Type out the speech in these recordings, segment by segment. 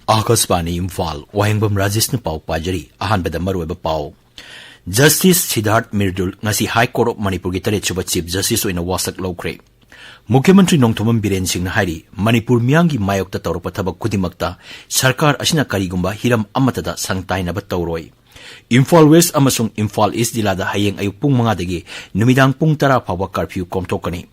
Akasbani Imphal, Wahengbam Rajesh Pau Pajari, Ahanbada Marweba Pau. Justice Siddharth Mirdul, Nasi High Court of Manipur Gitare Chuba Chief Justice in a Wasak Lokre. Mukhyamantri Nongthombam Biren Singh Hari, Manipur Miyangi Mayok Tauropa Tabak Kudimakta, Sarkar Ashina Karigumba, Hiram Amatada, Sangtai Nabatauroy. Imphal West Amasung Imphal East Dilada Hayeng Ayupung Mangadagi, Numidang Pung Tara Pawa Curfew Komtokani.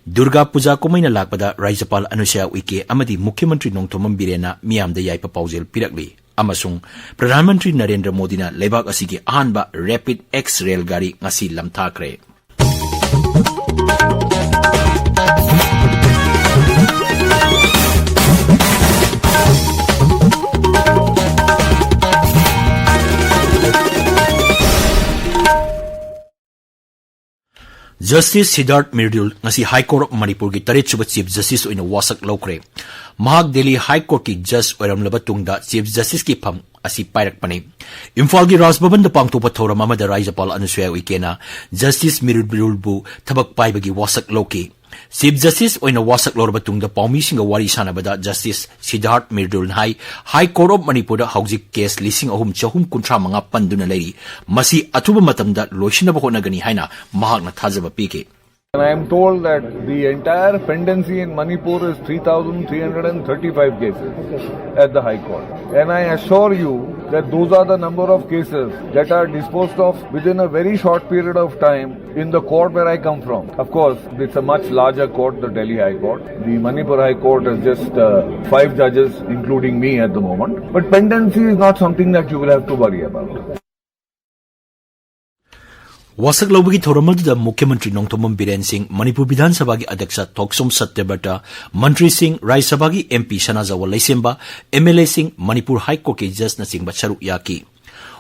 Durga Puja Kumaina Lakpada, Rajapal Anusya Wike, Amadi Mukhyamantri Nongthombam Birena, Miyam de Yaipa Pausel Pirakli. Amasung Pradhan Mantri Narendra Modi na Lebak asigi ahanba Rapid X Rail Gari ngasi lamthakre. Justice Siddharth Mirdul ngasi High Court of Manipur ki tarit suba Chief Justice oina wasak lokre. Mahak Delhi High Court ki Judge oiram labatungda Chief Justice ki pham asi pairak pani. Imphal ki Raj Bhavan da pangtopa thoram amada Rajapal Anusya Uikena Justice Mirdul bu thabak paibagi wasak loki. Chief Justice oina wasak lorbatungda paumi singa wari sanabada Justice Siddharth Mirdul High Court of Manipur da haujik case lising ahum chahum kuntra manga panduna leiri masi athuba matamda loishinaba honagani haina mahak na thajaba pike. And I am told that the entire pendency in Manipur is 3,335 cases at the High Court. And I assure you that those are the number of cases that are disposed of within a very short period of time in the court where I come from. Of course, it's a much larger court, the Delhi High Court. The Manipur High Court has just 5 judges, including me at the moment. But pendency is not something that you will have to worry about. Wasak Lobagi Thoramadda Mukhyamantri Nongthombam Biren Singh, Manipur Vidhan Sabha ki Adhyaksha Thoksom Satyabata, Mantri Singh, Rajya Sabha ki MP Shanazawa Laisemba, MLA Singh, Manipur High Court ki Judge na Singh Saruk Yaki.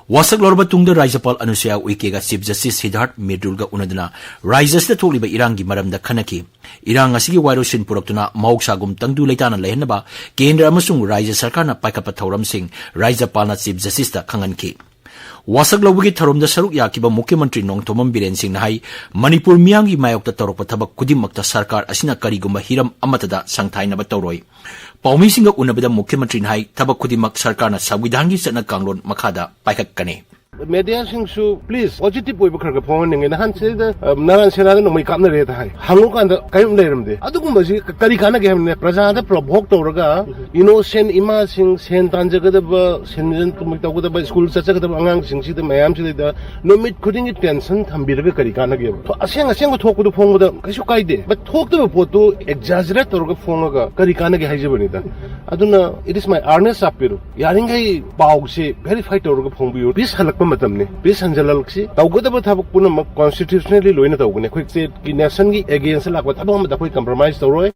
Wasak Lorba Tungda Rajapal Anusya Uike ga Chief Justice Siddharth Mirdul ga unaduna, Rajya Tholiba Irangi Maramda Khanaki. Irang asigi Wairoshin Puraktuna, Mahoksagum Tangdu Laitana Lehenaba, Kendra amasung Rajya Sarkarna Paikapa Thoram Singh, Rajapal na Chief Justice da Khanganki. Wasak Lobagi Tharumda Saruk Yakiba Mukhyamantri Nongthombam Biren Singh Nahai, Manipur Miyangi Mayokta Tauropa Thabak Kudimakta Sarkar Asina Karigumba Hiram Amatada Sangthai Nabatauroy. Paumi Singa Unabada Mukhyamantri Nahai, Thabak Kudimak Sarkarna Sawidangi Satna Kanglon Makada Paikakkane. Media singsu please positive oiba kharga phone na han se da naran sena no mai kamna re ta hai hangu kan da kai leiram de adugum si kari kana ge hamne praja da provoke tawraga innocent ima sing sen tanjaga da senjen tumik tawga da school chacha da angang sing si da mayam si da no mit khuding tension thambiraga kari kana ge to aseng thok du phone da kaisu kai de but thok da photo exaggerate tawraga phone ga kari kana ge haijabani da aduna it is my earnest appeal yaringai pau se verify tawraga phone bi bis halak matamne bis hanjalalksi tawgudaba thabak puna constitutionally loina tawgune khoi se ki nation gi against lakwa thabam da khoi compromise tawroi.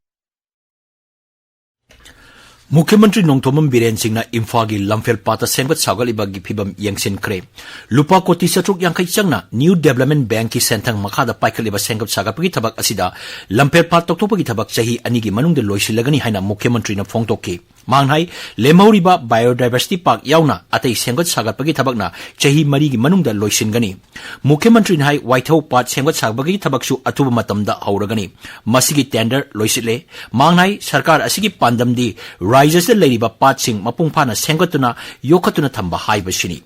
Mukhyamantri Nongthombam Biren Singh na Imphal gi Lamphel Pata Sengbat Saugaliba gi phibam yengsin kre. Lupa koti satruk yangkai changna New Development Bank ki sentang makhada paikaliba sengbat sagapagi thabak asida Lamphel Pat toktopagi thabak chahi ani gi manungde loisilagani haina Mukhyamantri na phongtokki. Manghai Lemauriba Biodiversity Park yauna atei sengbat sagapagi thabakna chahi mari gi manungda loisingani. Mukhyamantri nahai Waithau Pat sengbat sagapagi thabaksu atuba matamda hauragani. Masigi tender loisile. Manghai sarkar asigi pandamdi Rajya Leriba Patsing Mapungpana Sengatuna Yokatuna Thamba Haibashini.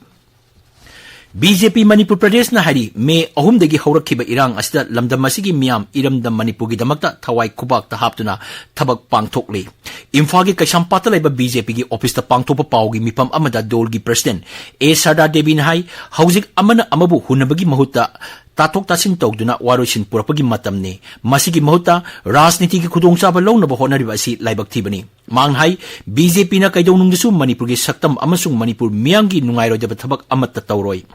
BJP Manipur Pradesh na hari May ahum dagi haurakiba irang asida lamdam masigi miyam iramdam Manipur gi damakta thawai kubak ta haptuna thabak pangthokli. Imphal gi Kaishampata laiba BJP gi office ta pangthopa pau gi mipam amada dol gi president A Sarda Devi na hai haujik amana amabu hunabagi mahutta tatok tasin togduna waroshin purapagi matamni masigi mahuta rajniti gi khudongchaba launaba honariba asi laibak thibani. Manghai BJP na kaidonungdasu Manipur gi saktam amasung Manipur miyangi nungairodaba thabak amatta tawroi.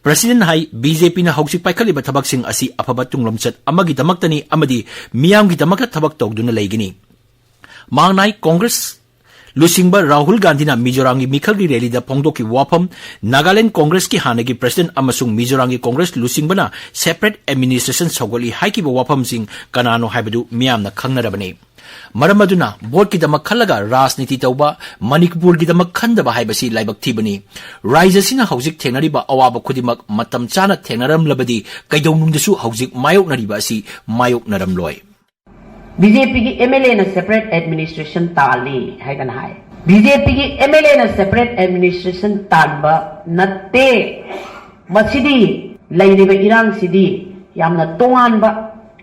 President hai BJP na haujik paikaliba thabak sing asi afaba tunglomchat amagi damaktani amadi miyamgi damakta thabak togduna leigini. Manghai Congress Lusingba Rahul Gandhi na Mizorangi Mikhalgi rally da Pongdoki Wapam, Nagaland Congress ki Hanagi President Amasung Mizorangi Congress Lusingba na separate administration Sogoli Haiki Wapam Sing Kanano Habadu Miam na Kangarabane. Maramaduna, board ki damak khalaga Rajniti tauba, Manipur ki damak khandaba haibasi laibak thibani. Rajya sina haujik thengnariba awaba khudimak matam chana thengnaram labadi kaidonungdasu haujik mayok nariba asi mayok naram loi. BJP की MLA ने separate administration ताली है कन हाय BJP की MLA na separate administration tanba natte masidi lairiba irang sidi yamna tonganba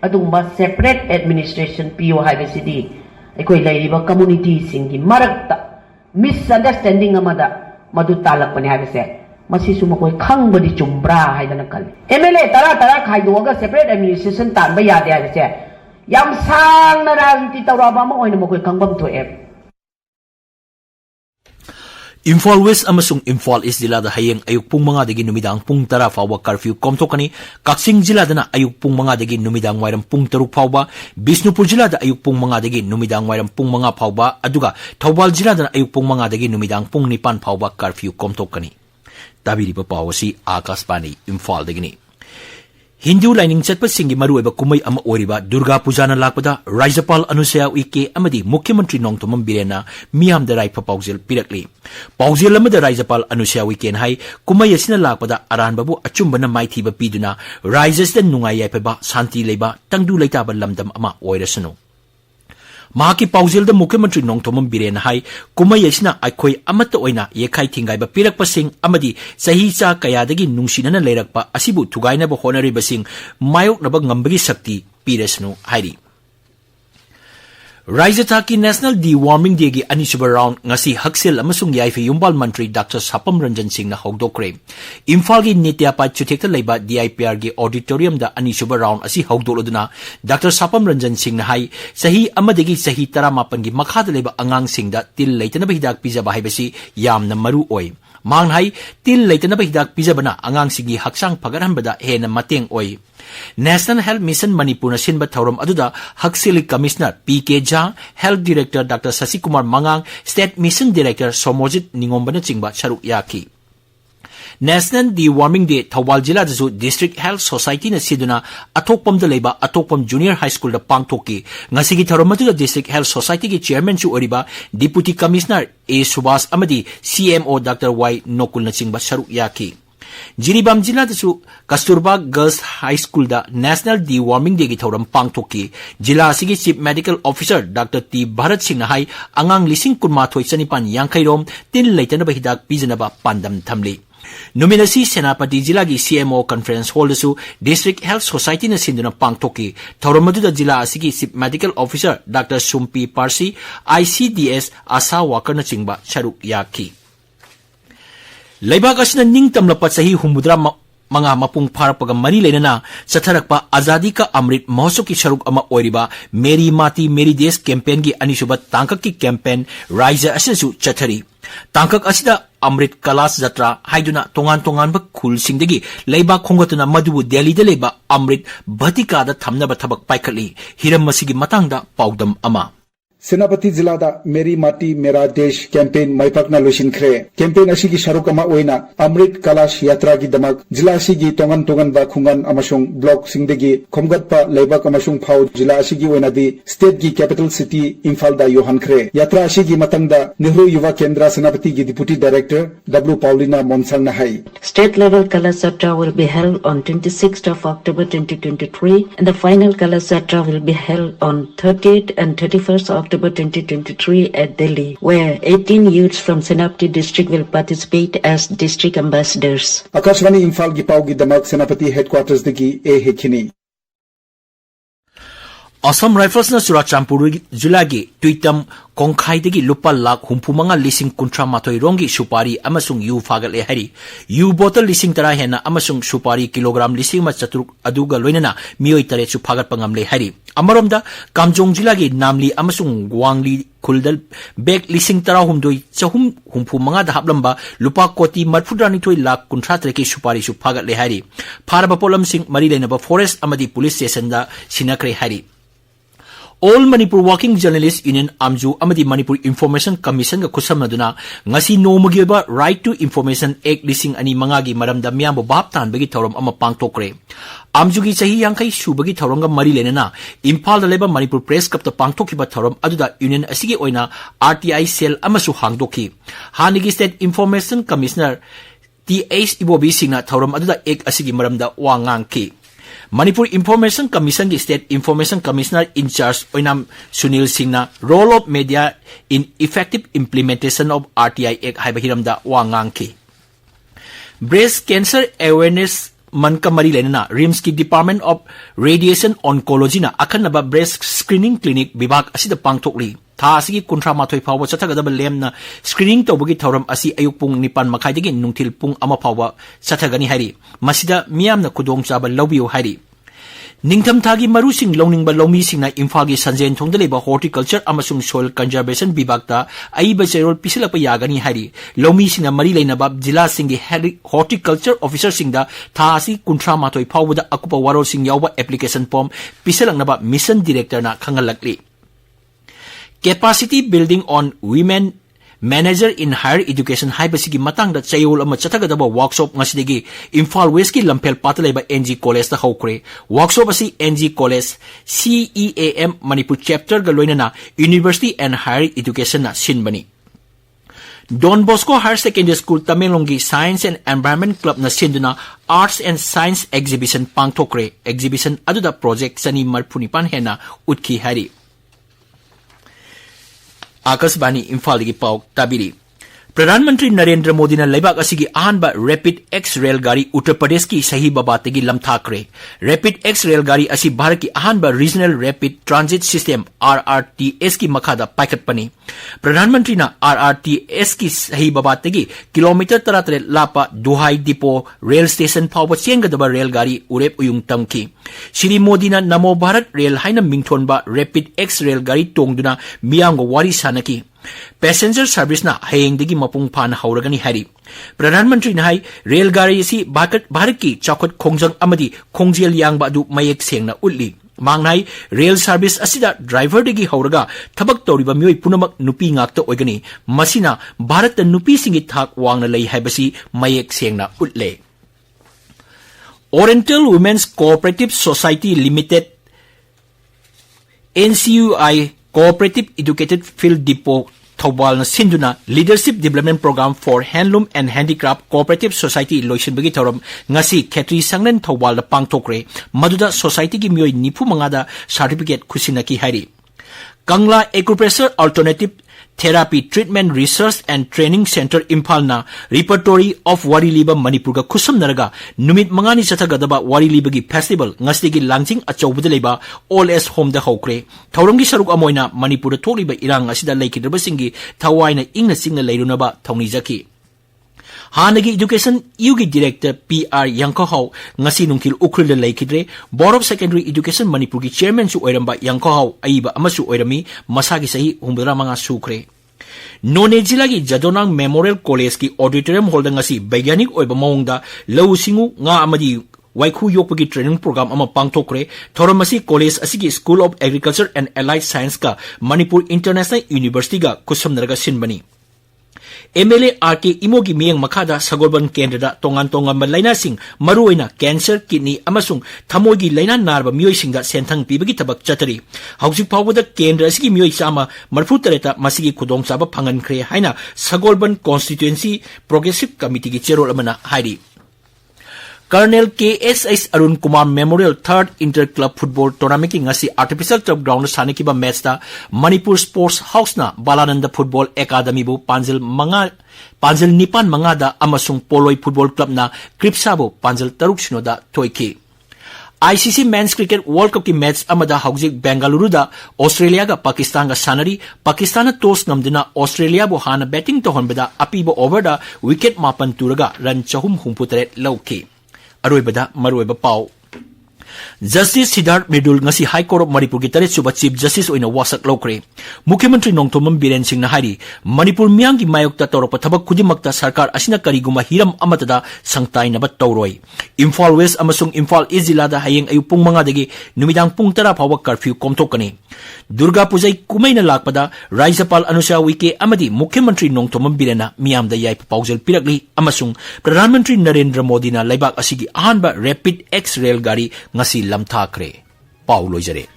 adumba separate administration PO haibasidi ekoi lairiba community singi marakta misunderstanding amada madu talakpani haibase masi suma koi khangbadi chumbra haidana kal MLA tara khaidoga separate administration tanba yade haibase yam sang na rajniti tawraba ma oina mo koi khangbam thoe Imphal West amasung Imphal East jilada hayeng ayuk pung mga dagi numidang pung tara fawba curfew komtokani Kaksing jilada na ayuk pung mga dagi numidang wairam pung taruk fawba Bisnupur jilada ayuk pung mga dagi numidang wairam pung mga fawba aduga Thawbal jilada na ayuk pung mga dagi numidang pung nipan fawba curfew komtokani tabiriba pawasi Akashvani Imphal dagini Hindu lining chatpa singi maruiba kumai ama oriba Durga Puja na lakpada Rajapal Anusaya Uike amadi Mukhyamantri Nongthombam Birena miyam da rai paujel pirakli paujel amada Rajapal Anusaya Uike hai kumai asina lakpada aran babu achumbana maithiba piduna Rajas da nungai yaipaba santi leiba tangdu leitaba lamdam ama oirasanu Mahaki paujel da Mukhyamantri Nongthombam Birena hai kumai asina aikhoi amata oina yekhai thingaiba pirakpa sing amadi sahi cha kayadagi nungsinana leirakpa asibu thugainaba honariba sing mayoknaba ngambagi sakti pirasnu hairi Raijataki National Deworming Day gi anisuba round ngasi haksel amasung yaife yumbal mantri Dr. Sapam Ranjan Singh na hogdokre Imphal gi Nityapa chuthekta leiba DIPR gi auditorium da anisuba round asi hogdoloduna Dr. Sapam Ranjan Singh na hai sahi amadagi sahi 18 gi makhada leiba angang sing da til leitana hidak pijaba haibasi yamna maru oi mang hai til leitana hidak pijabana angang singi haksang phagarhanbada hena mateng oi National Health Mission Manipur na sinba thauram aduda Haksili Commissioner P.K. Jha, Health Director Dr. Sasi Kumar Mangang, State Mission Director Somojit Ningombana chingba charuk yaki. National Deworming Day Thawbal Jila dasu District Health Society na siduna atokpam da leiba atokpam Junior High School da pangthoki ngasigi thauram aduda District Health Society ki Chairman chu oriba Deputy Commissioner A. Subhas amadi CMO Dr. Y. Nokul na chingba charuk yaki. Jiribam jila dasu Kasturba Girls High School da National Deworming Day gi thauram pangthoki jila asigi Chief Medical Officer Dr. T. Bharat Singh na hai angang lising kunmathoi chanipan yangkhairom tin leitana ba hidak pijanaba pandam thamli Numinasi Senapati jila gi CMO Conference Hall dasu District Health Society na sinduna pangthoki thauram da jila asigi Chief Medical Officer Dr. Sumpi Parsi ICDS Asa Worker na chingba charuk yaki Laibak asina ningtam lapat sahi humudra mga mapung parapaga mari lenana satharakpa Azadi ka Amrit Mahotsav ki sharuk ama oiriba Meri Mati Meri Desh campaign gi anisuba tangkak ki campaign Raija asinasu chathari tangkak asida Amrit Kalas Jatra haiduna tongan ba khul singdagi laibak khongatuna madubu Delhi da leba Amrit Bhatika da thamnaba thabak paikhatli hiram masigi matangda paudam ama Senapati Zilada Meri Mati Mera Desh campaign Maipakna Lushin Kre campaign Ashigi Sharukama Oina Amrit Kalash Yatra Gi Damak Jila Ashigi Tongan Ba Khungan Amashung Block Singdegi Khomgatpa Laibak Amashung Phau Jila Ashigi Oina di State Gi Capital City Imphal da Yohan Kre Yatra Ashigi Matangda Nehru Yuva Kendra Senapati Gi Deputy Director W. Paulina Monsang Nahai State level Kalash Yatra will be held on 26th of October 2023 and the final Kalash Yatra will be held on 30th and 31st of October 2023 at Delhi, where 18 youths from Senapati district will participate as district ambassadors. Akashvani Imphal gi pau gi damak Senapati headquarters degi A Hekini. Assam Rifles na Surachandpur Jila gi Tuitam Kongkhai degi lupa lakh humpumanga lising kuntra matoi rongi supari amasung yu fagal e hari yu bottle lising tara hena amasung supari kilogram lising ma chaturuk aduga loinana mioi tare chu fagat pangam le hari amaromda Kamjong Jila gi Namli amasung Gwangli Kuldal bek lising tara humdoi chahum humpumanga da hablamba lupa koti marfudrani thoi lakh kuntra tare ki supari su fagat le hari pharaba polam sing mari lenaba forest amadi police station da sinakre hari All Manipur Working Journalists Union Amju Amadi Manipur Information Commission ga kusamnaduna ngasi nomagi ba Right to Information Act lising ani mangagi maramda miyambo bab tan bagi thorom ama pangtokre Amju gi sahi yangkai subagi thorom ga mari lenana Imphal da leba Manipur Press Club ta pangtokiba thorom aduda union asigi oina RTI cell amasu hangdoki Hanigi State Information Commissioner T.H. Ibobi Singna thorom aduda ek asigi maramda wangangki Manipur Information Commission की State Information Commissioner in charge Oinam Sunil Singh role of media in effective implementation of RTI Act haiba hiramda wa ngangki. Breast cancer awareness man ka mari lenana RIMS ki Department of Radiation Oncology na akhanaba breast screening clinic bibag asida pangthokli. Tha asigi kuntra mathoi phawa chathagadaba lem na screening tawbagi thauram asi ayuk pung nipan makhaidagi nungthil pung ama phawa chathagani hairi. Masida miyamna khudong chaba lawbiu hairi. Ningtham thagi marusing longning ba lomi singna Imphal gi sanjen thongda leba horticulture amasung soil conservation bibagta aiba cherol pisilapa yagani hari lomi singna mari leinaba jila singi horticulture officer singda tha asi kuntra matoi phawda akupa warol sing yawba application form pisalangnaba mission director na khangalakli. Capacity building on women manager in higher education haibasigi matangda chayol ama chathagadaba workshop ngasidagi Imphal West ki Lamphel patalaiba NG College ta hokre. Workshop asi NG College CEAM Manipur chapter ga loinana University and Higher Education na sinbani. Don Bosco Higher Secondary School Tamelongi Science and Environment Club na sinduna Arts and Science Exhibition pangthokre. Exhibition aduda project sani marpunipan hena utki hari. Akasbani Imphal gi pau tabiri. Pradhanmantri Narendra Modi na laibak asigi ahanba Rapid X Railgari Uttar Pradesh ki sahi babategi lamthakre. Rapid X Railgari asi Bharat ki ahanba Regional Rapid Transit System RRTS ki makhada paikatpani. Pradhanmantri na RRTS ki sahi babategi kilometer taratare lapa Duhai Depot Rail Station phawba chengadaba railgari urep uyung tamki. Shri Modi na Namo Bharat Rail haina mingthonba Rapid X Railgari tongduna miyamgo wari sanaki. Passenger service na hayengdagi mapung phan hauragani hari. Pradhan Mantri na hai railgari si Bharat ki chakot khongjang amadi khongjel yangba adu mayek sengna utli. Mangnai rail service asida driver dagi hauraga thabak tawriba mioi punamak nupi ngakta oigani. Masina Bharat nupi singi thak wangna lei haibasi mayek sengna utle. Oriental Women's Cooperative Society Limited NCUI Cooperative Educated Field Depot Thawbal na sinduna Leadership Development Program for Handloom and Handicraft Cooperative Society loisinbagi thoram ngasi Khetri Sanglen Thawbal na pangthokre maduda society gi mioi nipu mangada certificate khusinaki hari. Kangla Acupressure Alternative Therapy Treatment Research and Training Center Imphal na Repertory of Wariliba Manipur ga khusam naraga numit mangani chathagadaba Wariliba gi festival ngasigi langjing achobda leba all as home da hokre. Thauramgi saruk amoina Manipur tholiba irang asida laikidaba singi thawaina ingna singna leirunaba thaunijaki. Hanagi Education Yugi Director PR Yangkohau ngasi nungkil ukril laikidre Board of Secondary Education Manipur ki Chairman su oiramba Yangkohau aiba amasu oirami masagi sahi humbra manga sukre. None jila ki Jadonang Memorial College ki auditorium hall ngasi Baigyanik oiba maungda lau singu nga amadi Waikhu yokpagi training program ama pangthokre thoramasi college asigi School of Agriculture and Allied Science ka Manipur International University ga kusamnaraga sinbani. MLA RK Imogi miyang makada sagolban kendra tongan laina sing maruina cancer kidney amasung thamogi laina narba miyoi singda senthang pibagi tabak chatari haujik phawda kendra sigi miyoi sama marfu tareta masigi khudong chaba phangan khre haina sagolban constituency progressive committee gi chairol amana hairi. Colonel KSS Arun Kumar Memorial Third Inter Club Football Tournament ki ngasi artificial turf ground sanakiba match ta Manipur Sports House na Balananda Football Academy bu panjil nipan mangada amasung Poloi Football Club na Kripsabo panjil taruk sinoda toiki. ICC Men's Cricket World Cup ki match amada haujik Bengaluru da Australia ga Pakistan ga sanari Pakistan na toss namdina Australia bu hana batting to honbada apibo over da wicket mapan turaga run chahum humputare lauki. Aroibada maroiba pau. Justice Siddharth Mridul ngasi High Court of Manipur ki tarit suba Chief Justice oina wasak lokre. Mukhyamantri Nongthomam Biren Singh na hari Manipur miyang gi mayokta tawrapa thabak khudimakta sarkar asina kariguma hiram amatada sangtai nabat tawroi. Imphal West amasung Imphal East jilada hayeng ayu pung manga dagi numidang pung tara phawa curfew komthokani. Durga Pujai kumaina lakpada Rajyapal Anusha Uike amadi Mukhyamantri Nongthomam Birena miyamda yai paujal pirakli amasung Pradhan Mantri Narendra Modi na laibak asigi ahanba Rapid X Railgari ngasi lamthakre. Paulo Jare.